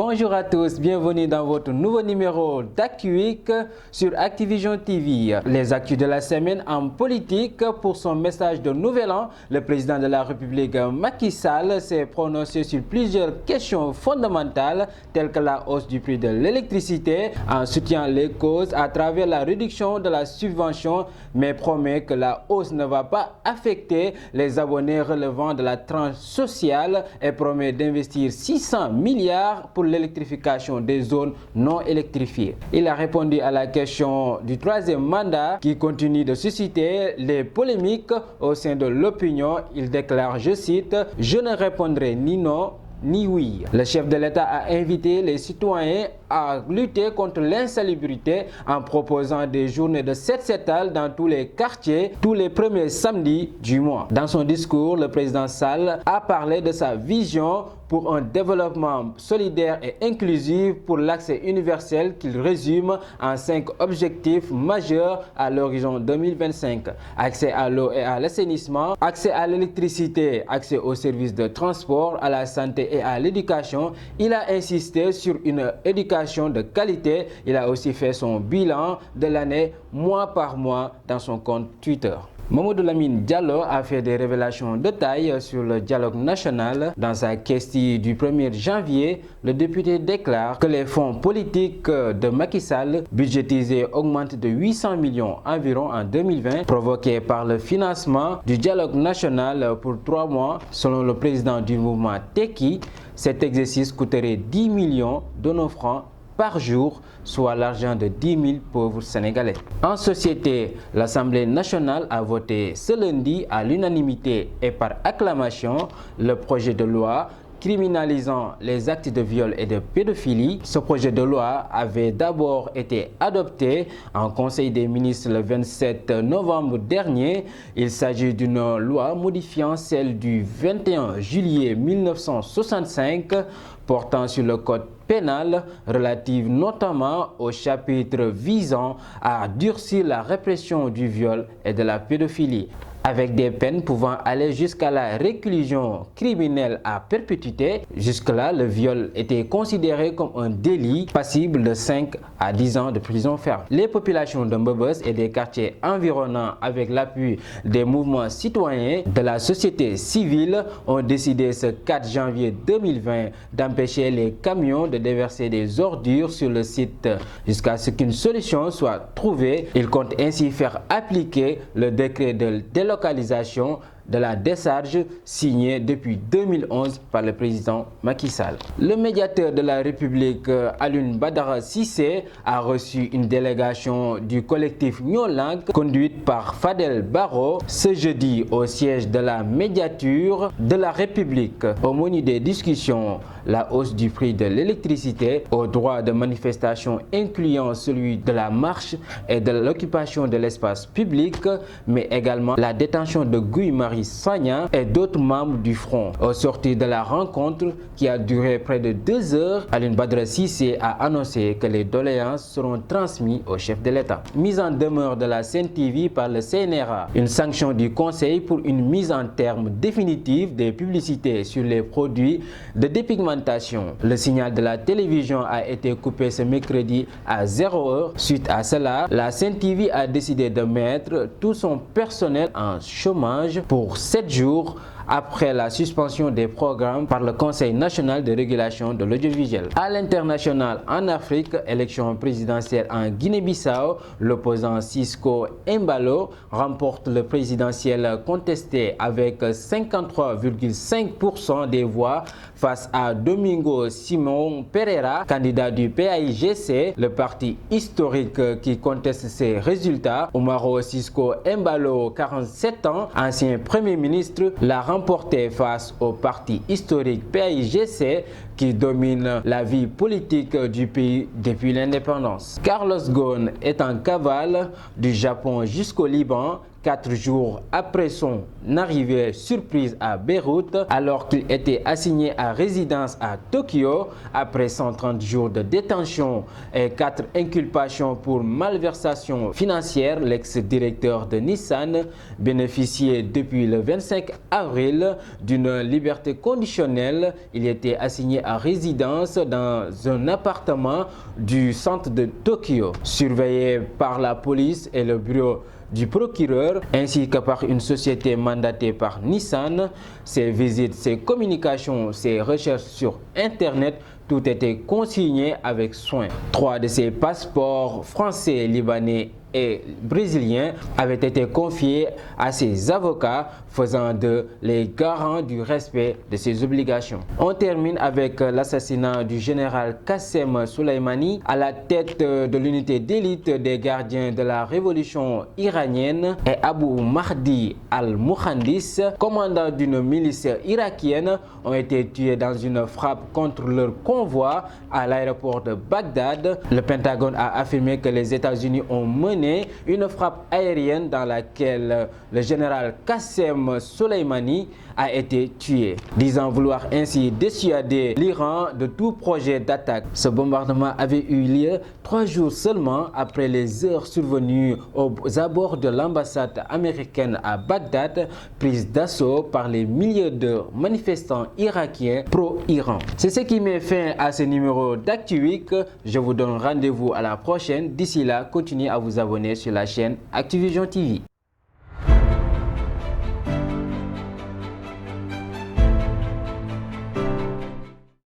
Bonjour à tous, bienvenue dans votre nouveau numéro d'ActuWeek sur Activision TV. Les actus de la semaine en politique. Pour son message de Nouvel An, le président de la République Macky Sall s'est prononcé sur plusieurs questions fondamentales telles que la hausse du prix de l'électricité en soutient les causes à travers la réduction de la subvention, mais promet que la hausse ne va pas affecter les abonnés relevant de la tranche sociale et promet d'investir 600 milliards pour l'électrification des zones non électrifiées. Il a répondu à la question du troisième mandat qui continue de susciter les polémiques au sein de l'opinion. Il déclare, je cite, « Je ne répondrai ni non ni oui ». Le chef de l'État a invité les citoyens à lutter contre l'insalubrité en proposant des journées de set-setal dans tous les quartiers, tous les premiers samedis du mois. Dans son discours, le président Sall a parlé de sa vision pour un développement solidaire et inclusif pour l'accès universel qu'il résume en 5 objectifs majeurs à l'horizon 2025. Accès à l'eau et à l'assainissement, accès à l'électricité, accès aux services de transport, à la santé et à l'éducation. Il a insisté sur une éducation de qualité. Il a aussi fait son bilan de l'année mois par mois dans son compte Twitter. Mamadou Lamine Diallo a fait des révélations de taille sur le dialogue national. Dans sa question du 1er janvier, le député déclare que les fonds politiques de Macky Sall budgétisés augmentent de 800 millions environ en 2020, provoqués par le financement du dialogue national pour 3 mois. Selon le président du mouvement Tekki, cet exercice coûterait 10 millions de nos francs par jour, soit l'argent de 10 000 pauvres Sénégalais. En société, l'Assemblée nationale a voté ce lundi à l'unanimité et par acclamation le projet de loi criminalisant les actes de viol et de pédophilie. Ce projet de loi avait d'abord été adopté en Conseil des ministres le 27 novembre dernier. Il s'agit d'une loi modifiant celle du 21 juillet 1965 portant sur le code pénal, relative notamment au chapitre visant à durcir la répression du viol et de la pédophilie, avec des peines pouvant aller jusqu'à la réclusion criminelle à perpétuité. Jusque-là, le viol était considéré comme un délit passible de 5 à 10 ans de prison ferme. Les populations de Mbeubeuss et des quartiers environnants, avec l'appui des mouvements citoyens de la société civile, ont décidé ce 4 janvier 2020 d'empêcher les camions de déverser des ordures sur le site jusqu'à ce qu'une solution soit trouvée. Ils comptent ainsi faire appliquer le décret de délocalisation de la décharge signé depuis 2011 par le président Macky Sall. Le médiateur de la République, Alioune Badara Cissé, a reçu une délégation du collectif Nyolank conduite par Fadel Barro ce jeudi au siège de la médiature de la République. Au menu des discussions, la hausse du prix de l'électricité, au droit de manifestation incluant celui de la marche et de l'occupation de l'espace public, mais également la détention de Guy Marius Sagna et d'autres membres du front. Au sortir de la rencontre qui a duré près de 2 heures, Alioune Badara Cissé a annoncé que les doléances seront transmises au chef de l'État. Mise en demeure de la Sen TV par le CNRA, une sanction du Conseil pour une mise en terme définitive des publicités sur les produits de dépigmentation. Le signal de la télévision a été coupé ce mercredi à 0h. Suite à cela, la Sen TV a décidé de mettre tout son personnel en chômage pour 7 jours après la suspension des programmes par le Conseil national de régulation de l'audiovisuel. À l'international, en Afrique, élection présidentielle en Guinée-Bissau, l'opposant Cisco Embalo remporte le présidentiel contesté avec 53,5% des voix face à Domingo Simão Pereira, candidat du PAIGC, le parti historique qui conteste ces résultats. Umaro Cisco Embalo, 47 ans, ancien premier ministre, l'a remporté face au parti historique PAIGC qui domine la vie politique du pays depuis l'indépendance. Carlos Ghosn est en cavale du Japon jusqu'au Liban 4 jours après son arrivée surprise à Beyrouth, alors qu'il était assigné à résidence à Tokyo après 130 jours de détention et 4 inculpations pour malversation financière. L'ex-directeur de Nissan bénéficiait depuis le 25 avril d'une liberté conditionnelle. Il était assigné à résidence dans un appartement du centre de Tokyo. Surveillé par la police et le bureau du procureur ainsi que par une société mandatée par Nissan, ses visites, ses communications, ses recherches sur Internet, tout était consigné avec soin. 3 de ses passeports français, libanais et brésiliens avaient été confiés à ses avocats, faisant d'eux les garants du respect de ses obligations. On termine avec l'assassinat du général Qassem Soleimani à la tête de l'unité d'élite des gardiens de la révolution iranienne, et Abu Mahdi al-Mohandis, commandant d'une milice irakienne, ont été tués dans une frappe contre leur convoi à l'aéroport de Bagdad. Le Pentagone a affirmé que les États-Unis ont mené une frappe aérienne dans laquelle le général Qassem Soleimani a été tué, disant vouloir ainsi dissuader l'Iran de tout projet d'attaque. Ce bombardement avait eu lieu 3 jours seulement après les heures survenues aux abords de l'ambassade américaine à Bagdad, prise d'assaut par les milliers de manifestants irakiens pro-Iran. C'est ce qui met fin à ce numéro d'Actu Week. Je vous donne rendez-vous à la prochaine. D'ici là, continuez à vous abonner sur la chaîne Activision TV.